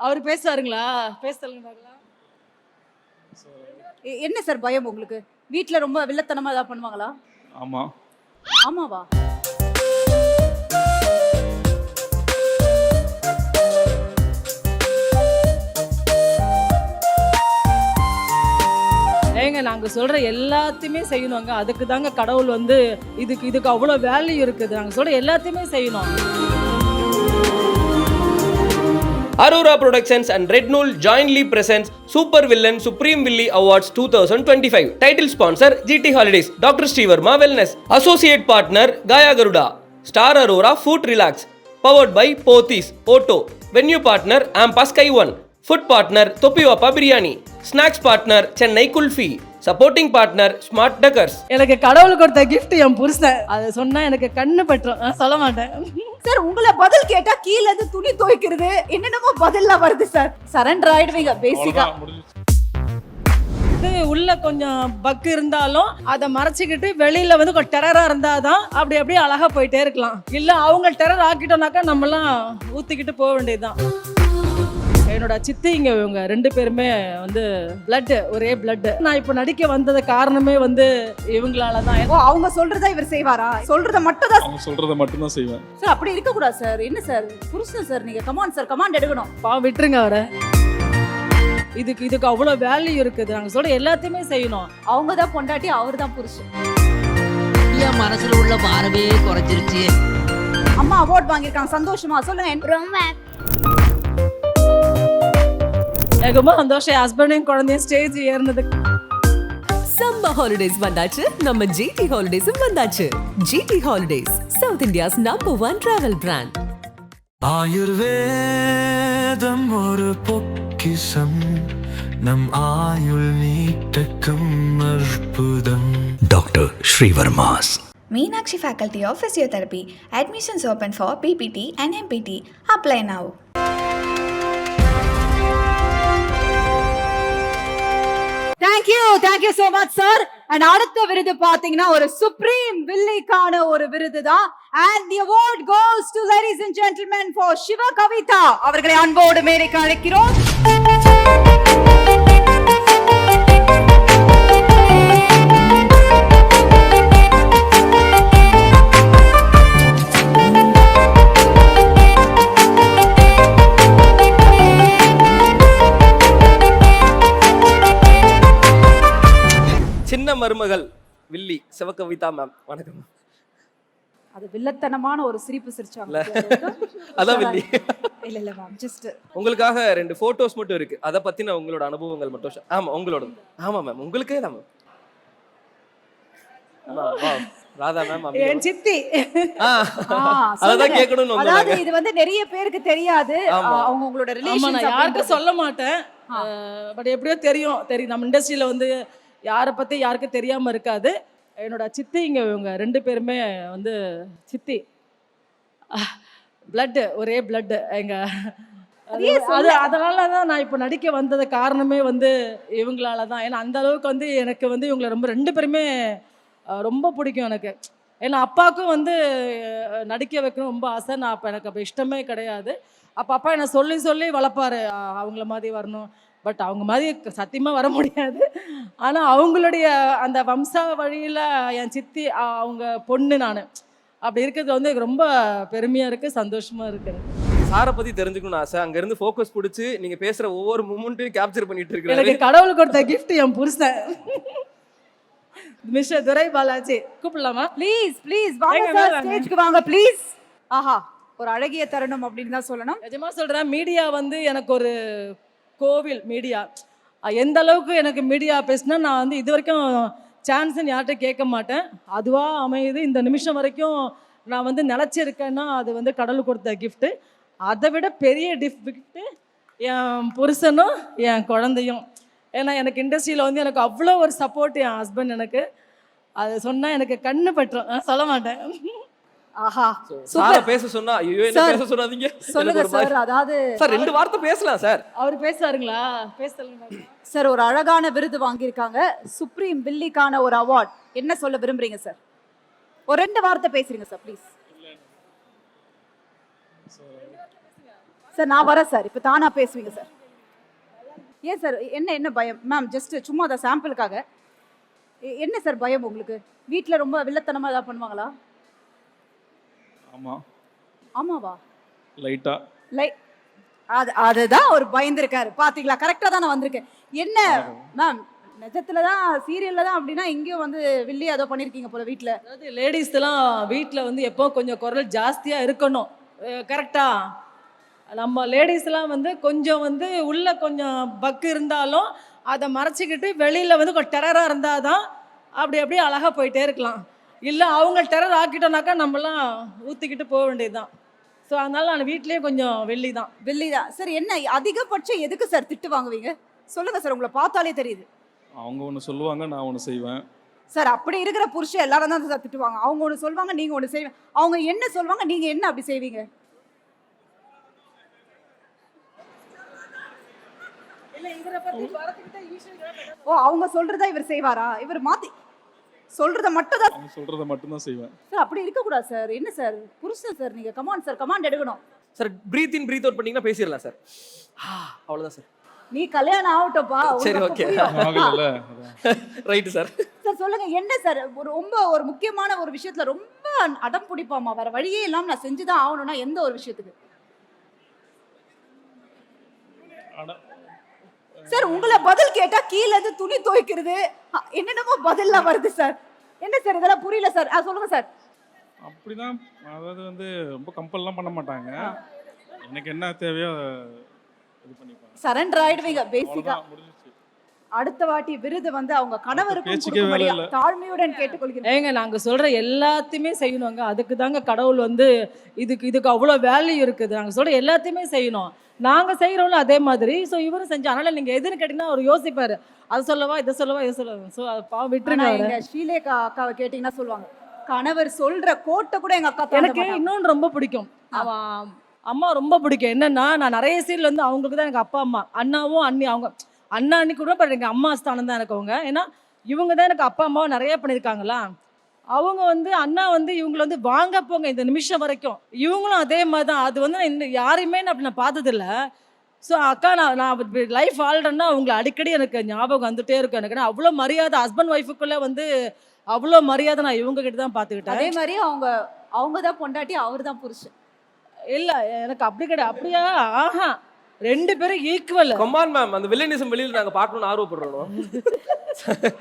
அவர் பேசுவாருங்களா? பேச சொல்லுங்க பார்க்கலாம். என்ன சார் பயம் உங்களுக்கு? வீட்ல ரொம்ப வில்லத்தனமா ஏதாவது பண்ணுவாங்களா? ஆமா. ஆமாவா? ஏங்க நாங்க சொல்ற எல்லாத்தையுமே செய்யணுங்க. அதுக்கு தாங்க கடவுள் வந்து இதுக்கு அவ்வளோ வேல்யூ இருக்குது. நாங்க சொல்ற எல்லாத்தையுமே செய்யணும். Aurora Productions and Red Nool jointly presents Super Villain Supreme Villi Awards 2025. Title sponsor GT Holidays, Dr. Srivarma Wellness. Associate partner Gaya Garuda. Star Aurora Food Relax. Powered by Pothys, Otto. Venue partner Ampa Sky One. Food partner Topiwapa Biryani. Snacks partner Chennai Kulfi. Supporting partner smart decors. எனக்கு கடவுள் கொடுத்த gift என் புருஷன். அதை சொன்னா எனக்கு கண்ணு பற்றும். சொல்ல மாட்டேன் சார். உங்களை பதில் கேட்டா கீழ இருந்து துணி துவைக்கிறது என்னென்னமோ பதில்லாம் வருது சார். சரண்டர் ஆயிடுவீங்க பேசிக்கா. உள்ள கொஞ்சம் பக் இருந்தாலும் அதை மறைச்சிக்கிட்டு வெளியில வந்து கொஞ்சம் டெரரா இருந்தாதான் அப்படி அப்படியே அழகா போயிட்டே இருக்கலாம். இல்ல அவங்க டெரர் ஆக்கிட்டோம்னாக்கா நம்மலாம் ஊத்திக்கிட்டு போக வேண்டியதுதான். என்னோட சித்திங்க இவங்க 2 பேருமே வந்து பிளட், ஒரே பிளட். நான் இப்ப நடிக்க வந்தது காரணமே வந்து இவங்களால தான். அவங்க சொல்றதா இவர் செய்வாரா? சொல்றத மட்டும் தான். அவங்க சொல்றத மட்டும் தான் செய்வேன் சார். அப்படி இருக்க கூடாது சார். என்ன சார் புருஷன் சார் நீங்க? கமான் சார், கமாண்ட் எடுக்கணும். விட்டுருங்க அவரை. இதுக்கு அவ்வளோ வேல்யூ இருக்குது. நாங்க சொல்ற எல்லாத்தையுமே செய்யணும். அவங்க தான் பொண்டாட்டி, அவர் தான் புருஷன். என் மனசுல உள்ள பாரமே குறைஞ்சிருச்சு. அம்மா அவார்ட் வாங்கியிருக்காங்க, சந்தோஷமா? சொல்லுங்க. ரொம்ப எனக்கு ரொம்ப சந்தோஷம். ஹஸ்பண்டையும் குழந்தையும் ஸ்டேஜ் ஏறினது. சம்மர் ஹாலிடேஸ் வந்தாச்சு. நம்ம ஜிடி ஹாலிடேஸும் வந்தாச்சு. GT Holidays, South India's number 1 travel brand. ஆயுர்வேதம் ஒரு பொக்கிஷம், நம் ஆயுள் நீட்டக்கும் அற்புதம். Doctor Srivarma's. Meenakshi Faculty of Physiotherapy. Admissions open for PPT and MPT. Apply now. Thank you so much sir. And அடுத்த விருது பாத்தீங்கன்னா ஒரு சுப்ரீம் வில்லிக்கான ஒரு விருது தான். And the award goes to ladies and gentlemen for Shiva Kavita. அவர்களை அன்போடு மேடைக்கு அழைக்கிறோம். சின்ன மருமகள் வில்லி சிவகவிதா மேம், வணக்கம். அது வில்லத்தனமான ஒரு சிரிப்பு சிரிச்சாங்க. அதான் வில்லி. இல்ல மேம், ஜஸ்ட் உங்களுக்காக 2 போட்டோஸ் மட்டும் இருக்கு. அத பத்தின உங்களோட அனுபவங்கள் மட்டும். ஆமா உங்களோட. ஆமா மேம், உங்களுக்கே தான் மேம். ராதா மேம் என் சித்தி. அதான் கேட்கணும்னு வந்தாங்க. அதாவது இது வந்து நிறைய பேருக்கு தெரியாது. அவங்க உங்களோட ரிலேஷன் யாருக்கும் சொல்ல மாட்டேன். பட் எப்படியோ தெரியும். நம்ம இண்டஸ்ட்ரியில வந்து யாரை பற்றி யாருக்கும் தெரியாமல் இருக்காது. என்னோட சித்திங்க இவங்க 2 பேருமே வந்து சித்தி. பிளட்டு, ஒரே பிளட்டு. அதனால தான் நான் இப்போ நடிக்க வந்தது காரணமே வந்து இவங்களால தான். ஏன்னா அந்த அளவுக்கு வந்து எனக்கு வந்து இவங்களை ரொம்ப 2 பேருமே ரொம்ப பிடிக்கும் எனக்கு. ஏன்னா அப்பாவுக்கும் வந்து நடிக்க வைக்கணும் ரொம்ப ஆசை. நான் அப்போ எனக்கு அப்போ இஷ்டமே கிடையாது. அப்போ அப்பா என்னை சொல்லி சொல்லி வளர்ப்பாரு, அவங்கள மாதிரி வரணும். பட் அவங்க மாதிரி சத்தியமாக வர முடியாது. ஆனால் அவங்களுடைய அந்த வம்சா வழியில் என் சித்தி அவங்க பொண்ணு நான். அப்படி இருக்கிறது வந்து ரொம்ப பெருமையாக இருக்குது, சந்தோஷமாக இருக்குது. சாரை பற்றி தெரிஞ்சுக்கணும்னு ஆசை. அங்கேருந்து ஃபோக்கஸ் பிடிச்சி நீங்கள் பேசுகிற ஒவ்வொரு மூமெண்ட்டையும் கேப்சர் பண்ணிட்டு இருக்கிறேன். எனக்கு கடவுள் கொடுத்த கிஃப்ட் என் புருஷன் மிஸ்டர் துரை பாலாஜி. கூப்பிடலாமா? ப்ளீஸ் ப்ளீஸ் வாங்க சார், ஸ்டேஜ்க்கு வாங்க ப்ளீஸ். ஆஹா, ஒரு அழகிய தருணம் அப்படின்னு தான் சொல்லணும். நிஜமா சொல்கிறேன், மீடியா வந்து எனக்கு ஒரு கோவில். மீடியா எந்த அளவுக்கு எனக்கு மீடியா பேசினா நான் வந்து இது வரைக்கும் சான்ஸ்ன்னு யார்கிட்ட கேட்க மாட்டேன். அதுவாக அமையுது. இந்த நிமிஷம் வரைக்கும் நான் வந்து நிலச்சிருக்கேன்னா அது வந்து கடவுள் கொடுத்த கிஃப்ட்டு. அதை விட பெரிய கிஃப்ட்டு என் புருஷனும் என் குழந்தையும். ஏன்னா எனக்கு இண்டஸ்ட்ரியில் வந்து எனக்கு அவ்வளோ ஒரு சப்போர்ட் என் ஹஸ்பண்ட் எனக்கு. அதை சொன்னால் எனக்கு கண்ணு பற்றும். சொல்ல மாட்டேன். ஆஹா, சார பேச சொன்னா ஐயோ என்ன பேச சொல்லாதீங்க. சொல்லுங்க சார். அதாவது சார் 2 வார்த்தை பேசலாம் சார். அவர் பேசுவாருங்களா? பேசலுங்க சார். ஒரு அழகான விருது வாங்கியிருக்காங்க, சுப்ரீம் வில்லிக்கான ஒரு அவார்ட். என்ன சொல்ல விரும்புறீங்க சார்? ஒரு 2 வார்த்தை பேசுறீங்க சார் ப்ளீஸ். சார் நான் வரேன் சார், இப்போ தானா பேசுவீங்க சார். ஏன் சார் என்ன பயம் மேம்? ஜஸ்ட் சும்மா அதை சாம்பிளுக்காக. என்ன சார் பயம் உங்களுக்கு? வீட்டில் ரொம்ப வில்லத்தனமாக ஏதாவது பண்ணுவாங்களா? ஆமாம், ஆமாவா? லைட்டாக. அதுதான் அவர் பயந்துருக்காரு. பாத்தீங்களா, கரெக்டா தான் நான் வந்திருக்கேன். என்ன மேம், நிஜத்துல தான் சீரியல்ல தான் அப்படின்னா இங்கேயும் வந்து வில்லி ஏதோ பண்ணிருக்கீங்க போல வீட்ல. அதாவது லேடிஸ்லாம் வீட்டில் வந்து எப்போ கொஞ்சம் குரல் ஜாஸ்தியாக இருக்கணும். கரெக்டா? நம்ம லேடிஸ்லாம் வந்து கொஞ்சம் வந்து உள்ள கொஞ்சம் பக்கு இருந்தாலும் அதை மறைச்சிக்கிட்டு வெளியில் வந்து கொஞ்சம் டெரராக இருந்தால் தான் அப்படி அப்படியே அழகாக போயிட்டே இருக்கலாம். இல்லை அவங்க டெரர் ஆக்கிட்டோம்னாக்கா நம்மலாம் ஊற்றிக்கிட்டு போக வேண்டியது தான். ஸோ அதனால நான் வீட்லேயே கொஞ்சம் வெள்ளி தான். வில்லி தான் சார். என்ன அதிகபட்சம் எதுக்கு சார் திட்டு வாங்குவீங்க? சொல்லுங்க சார், உங்களை பார்த்தாலே தெரியுது. அவங்க ஒன்று சொல்லுவாங்க, நான் ஒன்று செய்வேன். சார் அப்படி இருக்கிற புருஷன் எல்லாரும் தான் சார் திட்டுவாங்க. அவங்க ஒன்று சொல்லுவாங்க, நீங்க ஒன்று செய்வீங்க. அவங்க என்ன சொல்லுவாங்க, நீங்க என்ன அப்படி செய்வீங்க? ஓ, அவங்க சொல்றதா இவர் செய்வாரா? இவர் மாத்தி சொல்றத மட்டும் தான். அவங்க சொல்கிறத மட்டும்தான் செய்வேன். சார் அப்படி இருக்கக்கூடாது சார். என்ன சார் புருஷன் சார், நீங்க கமான் சார், கமாண்ட் எடுக்கணும். சார் பிரீத் இன் பிரீத் அவுட் பண்ணீங்கன்னா பேசிடலாம் சார். அவ்வளோதான் சார். நீ கல்யாணம் ஆகட்டோப்பா. சரி, ஓகே. ஆகல. Right sir. சார் சொல்லுங்க, என்ன சார் ரொம்ப ஒரு முக்கியமான ஒரு விஷயத்துல ரொம்ப அடம் பிடிப்பாமா, வேற வழியே இல்லாம நான் செஞ்சுதான் ஆகணும்னா எந்த ஒரு விஷயத்துக்கு? சார் உங்களை பதில் கேட்டா கீழே இருந்து துணி துவைக்கிறது என்னென்னமோ பதில்லாம் வருது சார். என்ன சார் இதெல்லாம் புரியல சார். சொல்லுங்க சார். அப்படிதான், அதாவது வந்து ரொம்ப கம்பல்லாம் பண்ண மாட்டாங்க. எனக்கு என்ன தேவையோ இது பண்ணிப்பாங்க. சரண்டர் ஆயிடுவீங்க பேசிக்கா. அவ்வளவுதான், முடிஞ்சிச்சு. அடுத்த வாட்டி விருது வந்து அவங்க கணவருக்கும் பேச்சுக்கே கொடுக்கும்படியா வேலை இல்ல. தாழ்மையுடன் கேட்டுக்கொள்கிறேன். ஏங்க நாங்கள் சொல்கிற எல்லாத்தையுமே செய்யணுங்க. அதுக்கு தாங்க கடவுள் வந்து இதுக்கு அவ்வளோ வேல்யூ இருக்குது. நாங்கள் சொல்கிற எல்லாத்தையுமே செய்யணும். நாங்கள் செய்கிறோம்ல அதே மாதிரி. ஸோ இவரும் செஞ்சோம். அதனால் நீங்கள் எதுன்னு கேட்டிங்கன்னா அவர் யோசிப்பார், அதை சொல்லவா இதை சொல்லவா இதை சொல்லவா. ஸோ அதை விட்டுருங்க. ஆனா எங்க ஷீலேகா அக்காவை கேட்டீங்கன்னா சொல்லுவாங்க, கணவர் சொல்ற கோட்டை கூட எங்க அக்கா எனக்கு இன்னொன்று ரொம்ப பிடிக்கும். அவன் அம்மா ரொம்ப பிடிக்கும். என்னன்னா, நான் நிறைய சீரியல் வந்து அவங்களுக்கு தான் எனக்கு அப்பா அம்மா. அண்ணாவும் அண்ணி, அவங்க அண்ணா அண்ணி கூட எனக்கு அம்மா ஸ்தானம் தான் எனக்கு அவங்க. ஏன்னா இவங்க தான் எனக்கு அப்பா அம்மாவை நிறைய பண்ணியிருக்காங்களா. அவங்க வந்து அண்ணா வந்து இவங்களை வந்து வாங்க போங்க இந்த நிமிஷம் வரைக்கும். இவங்களும் அதே மாதிரி தான். அது வந்து நான் இன்னும் யாரையுமே அப்படி நான் பார்த்ததில்ல. ஸோ அக்கா, நான் லைஃப் ஆல்ரென்னா அவங்களை அடிக்கடி எனக்கு ஞாபகம் வந்துட்டே இருக்கும். எனக்கு அவ்வளோ மரியாதை, ஹஸ்பண்ட் ஒய்ஃபுக்குள்ளே வந்து அவ்வளோ மரியாதை நான் இவங்க கிட்ட தான் பார்த்துக்கிட்டேன். அதே மாதிரி அவங்க தான் பொண்டாட்டி, அவர் தான் புருஷன். இல்லை எனக்கு அப்படி கிடையாது. அப்படியா? ஆஹா, ரெண்டு பேரும் ஈக்குவல். கமான் மேம், அந்த வில்லனிசம் வெளியில் நாங்கள் பார்க்கணும்னு ஆர்வப்படுறோம்.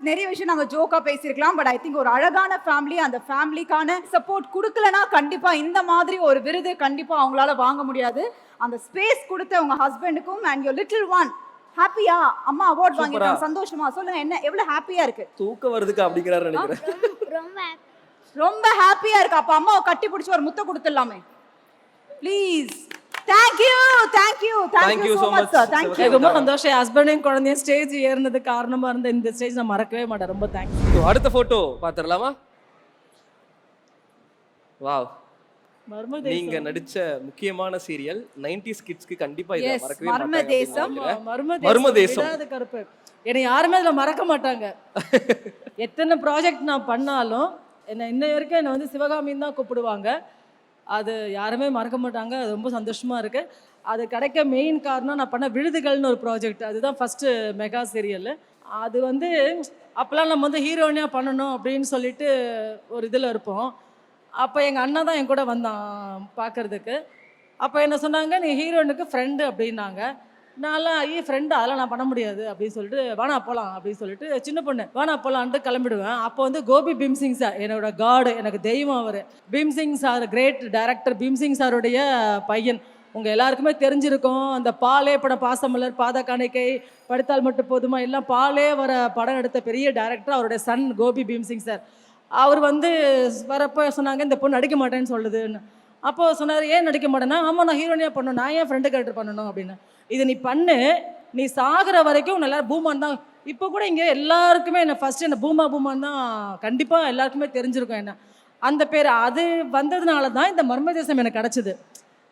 நிறைய விஷயம் நாங்க ஜோக்கா பேசியிருக்கலாம். பட் ஐ திங்க் ஒரு அழகான ஃபேமிலி, அந்த ஃபேமிலிக்கான சப்போர்ட் கொடுக்கலனா கண்டிப்பா இந்த மாதிரி ஒரு விருது கண்டிப்பா அவங்களால வாங்க முடியாது. அந்த ஸ்பேஸ் கொடுத்த உங்க ஹஸ்பண்டுக்கும் அண்ட் யுவர் லிட்டில் ஒன் ஹாப்பியா? அம்மா அவார்ட் வாங்கிட்டாங்க, சந்தோஷமா? சொல்லுங்க, என்ன எவ்வளவு ஹாப்பியா இருக்கு? தூக்கம் வருதுக்கு அப்படிங்கிறாரு நினைக்கிறேன். ரொம்ப ஹாப்பியா இருக்கு. அப்ப அம்மாவை கட்டி பிடிச்சி ஒரு முத்தம் கொடுத்துடலாமே please. Thank you so much sir. Thank you. ரொம்ப சந்தோஷம். ஹஸ்பண்டையும் குழந்தையும் ஸ்டேஜ் ஏறினது காரணமா இருந்த இந்த ஸ்டேஜ் நான் மறக்கவே மாட்டேன். ரொம்ப தேங்க்ஸ். அடுத்த போட்டோ பாத்துடலாமா? வாவ், நீங்க நடிச்ச முக்கியமான சீரியல் 90s கிட்ஸ்க்கு கண்டிப்பா இத மறக்கவே மாட்டாங்க. மர்மதேசம். அது கருப்பு. என்னை யாருமே அதில் மறக்க மாட்டாங்க. எத்தனை ப்ராஜெக்ட் நான் பண்ணாலும் என்னை இன்ன வரைக்கும் என்னை வந்து சிவகாமின்னு தான் கூப்பிடுவாங்க. அது யாருமே மறக்க மாட்டாங்க. அது ரொம்ப சந்தோஷமாக இருக்குது. அது கிடைக்க மெயின் காரணம் நான் பண்ண விழுதுகள்னு ஒரு ப்ராஜெக்ட். அதுதான் ஃபஸ்ட்டு மெகா சீரியல். அது வந்து அப்போல்லாம் நம்ம வந்து ஹீரோயினாக பண்ணணும் அப்படின்னு சொல்லிட்டு ஒரு இதில் இருப்போம். அப்போ எங்கள் அண்ணா தான் என் கூட வந்தான் பார்க்குறதுக்கு. அப்போ என்ன சொன்னாங்க, நீ ஹீரோயினுக்கு ஃப்ரெண்டு அப்படின்னாங்க. நான்லாம் ஃப்ரெண்டு அதெல்லாம் நான் பண்ண முடியாது அப்படின்னு சொல்லிட்டு, வேணா போகலாம் அப்படின்னு சொல்லிட்டு சின்ன பொண்ணு வேணா போகலான்ட்டு கிளம்பிடுவேன். அப்போ வந்து கோபி பீம்சிங் சார் என்னோட காடு, எனக்கு தெய்வம் அவர். Bhimsingh sir great director. Bhimsingh சாருடைய பையன் உங்கள் எல்லாருக்குமே தெரிஞ்சிருக்கும். அந்த பாலே படம், பாசமலர், பாத காணிக்கை, படித்தால் மட்டும் போதுமா, எல்லாம் பாலே வர படம் எடுத்த பெரிய டைரக்டர். அவருடைய சன் கோபி பீம்சிங் சார். அவர் வந்து வரப்போ சொன்னாங்க, இந்த பொண்ணு நடிக்க மாட்டேன்னு சொல்லுதுன்னு. அப்போது சொன்னார், ஏன் நடிக்க மாட்டேன்னா, ஆமாம் நான் ஹீரோனியாக பண்ணணும், நான் ஏன் ஃப்ரெண்டு கேரக்டர் பண்ணணும் அப்படின்னு. இது நீ பண்ணு, நீ சாகிற வரைக்கும் உன்னை எல்லாரும் பூமான் தான். இப்போ கூட இங்கே எல்லாருக்குமே என்ன ஃபஸ்ட்டு என்ன பூமான் தான் கண்டிப்பாக எல்லாருக்குமே தெரிஞ்சிருக்கும் என்ன அந்த பேர். அது வந்ததுனால தான் இந்த மர்மதேசம் எனக்கு கிடச்சிது.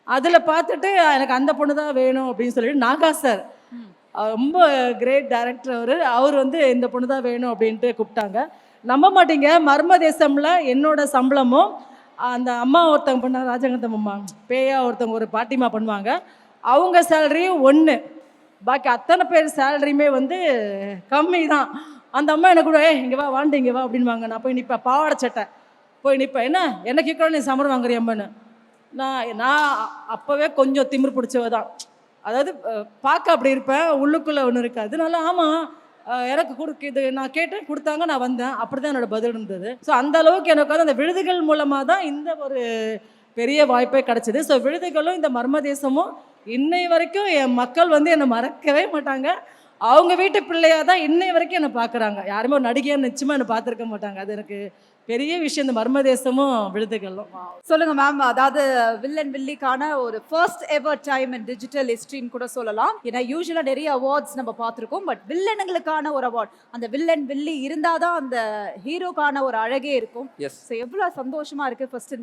அதில் பார்த்துட்டு எனக்கு அந்த பொண்ணு தான் வேணும் அப்படின்னு சொல்லிட்டு நாகா சார், ரொம்ப கிரேட் டைரக்டர் அவர் வந்து இந்த பொண்ணு தான் வேணும் அப்படின்ட்டு கூப்பிட்டாங்க. நம்ப மாட்டீங்க, மர்மதேசமில் என்னோட சம்பளமும் அந்த அம்மா ஒருத்தவங்க பண்ணாங்க, ராஜகந்தம் அம்மா பேயா ஒருத்தவங்க ஒரு பாட்டிமா பண்ணுவாங்க, அவங்க சேலரியும் 1, பாக்கி அத்தனை பேர் சேலரியுமே வந்து கம்மி தான். அந்த அம்மா எனக்கு கூட இங்கே வா வாண்டு இங்கே வா அப்படின்வாங்க. நான் போய் நிற்பேன், பாவாடை சட்டை போய் நிற்பேன். என்ன எனக்கு கூட நீ சம்பளம் வாங்குறியம்மன்னு. நான் அப்போவே கொஞ்சம் திமிர் பிடிச்சவ தான். அதாவது பார்க்க அப்படி இருப்பேன், உள்ளுக்குள்ளே ஒன்று இருக்காது. அதனால ஆமாம் எனக்கு இது நான் கேட்டேன், கொடுத்தாங்க, நான் வந்தேன். அப்படி தான் என்னோட பதில் இருந்தது. ஸோ அந்த அளவுக்கு எனக்கு வந்து அந்த விருதுகள் மூலமாக தான் இந்த ஒரு பெரிய வாய்ப்பே கிடச்சிது. ஸோ விருதுகளும் இந்த மர்ம தேசமும் இன்னை வரைக்கும் என் மக்கள் வந்து என்னை மறக்கவே மாட்டாங்க. அவங்க வீட்டு பிள்ளையாக தான் இன்னை வரைக்கும் என்னை பார்க்குறாங்க. யாருமே ஒரு நடிகையாக நிச்சயமாக என்னை பார்த்துருக்க மாட்டாங்க. அது எனக்கு பெரிய விஷயம், இந்த மர்ம தேசமும் விருதுகளும். சொல்லுங்க மேம், அதாவது வில்லன் வில்லிக்கான ஒரு first ever time in digital ஹிஸ்ட்ரின்னு கூட சொல்லலாம். ஏன்னா யூஸ்வலாக நிறைய அவார்ட்ஸ் நம்ம பார்த்துருக்கோம், பட் வில்லனுங்களுக்கான ஒரு அவார்ட், அந்த வில்லன் வில்லி இருந்தாதான் அந்த ஹீரோக்கான ஒரு அழகே இருக்கும். ஸோ எவ்வளோ சந்தோஷமா இருக்கு. ஃபர்ஸ்ட்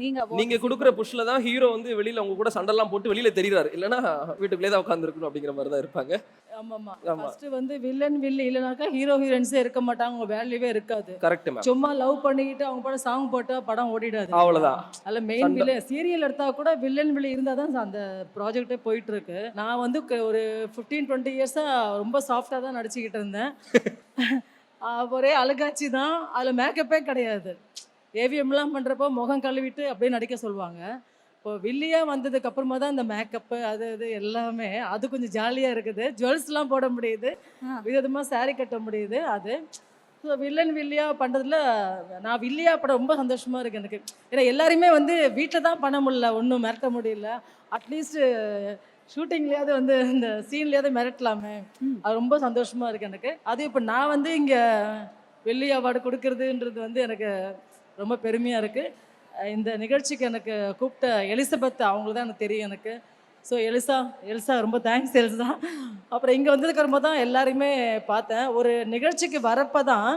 நீங்க கொடுக்குற புஷ்ல தான் ஹீரோ வந்து வெளியில அவங்க கூட சண்டெல்லாம் போட்டு வெளியில தெரியுறாரு, இல்லைன்னா வீட்டுக்குள்ளே தான் உட்காந்துருக்கணும் அப்படிங்கிற மாதிரி தான் இருப்பாங்க. ஆமாம்மா, ஃபர்ஸ்ட் வந்து வில்லன் வில்லி இல்லைனாக்கா ஹீரோ ஹீரோயின்ஸே இருக்க மாட்டாங்க, அவங்க வேல்யூவே இருக்காது. Correct ma'am. சும்மா லவ் பண்ணிக்கிட்டு அவங்க படம் சாங் போட்டா படம் ஓடிடாது, அவ்வளவுதான். அதில் மெயின் வில்லன் சீரியல் எடுத்தா கூட வில்லன் வில்லி இருந்தால் தான் அந்த ப்ராஜெக்டே போயிட்டு இருக்கு. நான் வந்து ஒரு 15-20 இயர்ஸாக ரொம்ப சாஃப்டாக தான் நடிச்சுக்கிட்டு இருந்தேன். ஒரே அழுகாட்சி தான், அதில் மேக்கப்பே கிடையாது. ஏவிஎம்லாம் பண்ணுறப்போ முகம் கழுவிட்டு அப்படியே நடிக்க சொல்லுவாங்க. இப்போ வில்லியாக வந்ததுக்கு அப்புறமா தான் இந்த மேக்கப்பு அது இது எல்லாமே அது கொஞ்சம் ஜாலியாக இருக்குது. ஜுவல்ஸ்லாம் போட முடியுது, விதவிதமாக சாரீ கட்ட முடியுது. அது ஸோ வில்லன் வில்லியாக பண்ணுறதுல நான் வில்லியாக படம் ரொம்ப சந்தோஷமாக இருக்குது எனக்கு. ஏன்னா எல்லாருமே வந்து வீட்டில் தான் பண்ண முடியல, ஒன்றும் மிரட்ட முடியல. அட்லீஸ்ட்டு ஷூட்டிங்லேயாவது வந்து இந்த சீன்லேயாவது மிரட்டலாமே, அது ரொம்ப சந்தோஷமாக இருக்குது எனக்கு. அது இப்போ நான் வந்து இங்கே வெள்ளி அவார்டு கொடுக்குறதுன்றது வந்து எனக்கு ரொம்ப பெருமையாக இருக்குது. இந்த நிகழ்ச்சிக்கு எனக்கு கூப்பிட்ட எலிசபெத் அவங்களுக்கு தான் எனக்கு தெரியும் எனக்கு. ஸோ எலிசா ரொம்ப தேங்க்ஸ் எலிசா. அப்புறம் இங்கே வந்ததுக்கு ரொம்ப தான் எல்லாரையுமே பார்த்தேன். ஒரு நிகழ்ச்சிக்கு வரப்போ தான்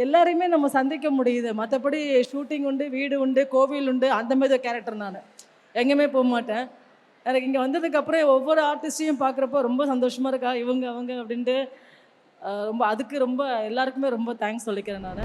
எல்லாரையுமே நம்ம சந்திக்க முடியுது. மற்றபடி ஷூட்டிங் உண்டு, வீடு உண்டு, கோவில் உண்டு, அந்த மாதிரி ஒரு கேரக்டர். நான் எங்கேயுமே போக மாட்டேன். எனக்கு இங்கே வந்ததுக்கப்புறம் ஒவ்வொரு ஆர்டிஸ்டையும் பார்க்குறப்போ ரொம்ப சந்தோஷமாக இருக்கா இவங்க அவங்க அப்படின்ட்டு. அதுக்கு ரொம்ப எல்லாருக்குமே ரொம்ப தேங்க்ஸ் சொல்லிக்கிறேன் நான்.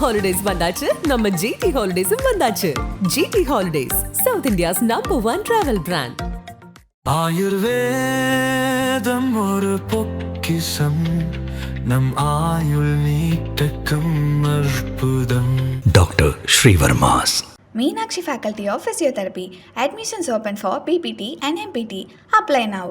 ஹாலிடேஸ் வந்தாச்சு, நம்ம ஜிடி ஹாலிடேஸும் வந்தாச்சு. GT Holidays, South India's number 1 travel brand. ஆயுர்வேதம் ஒரு பொக்கிஷம், நம் ஆயுள் நீட்டக்கும் அற்புதம். Doctor Srivarma's. Meenakshi Faculty of Physiotherapy. Admissions open for PPT and MPT. Apply now.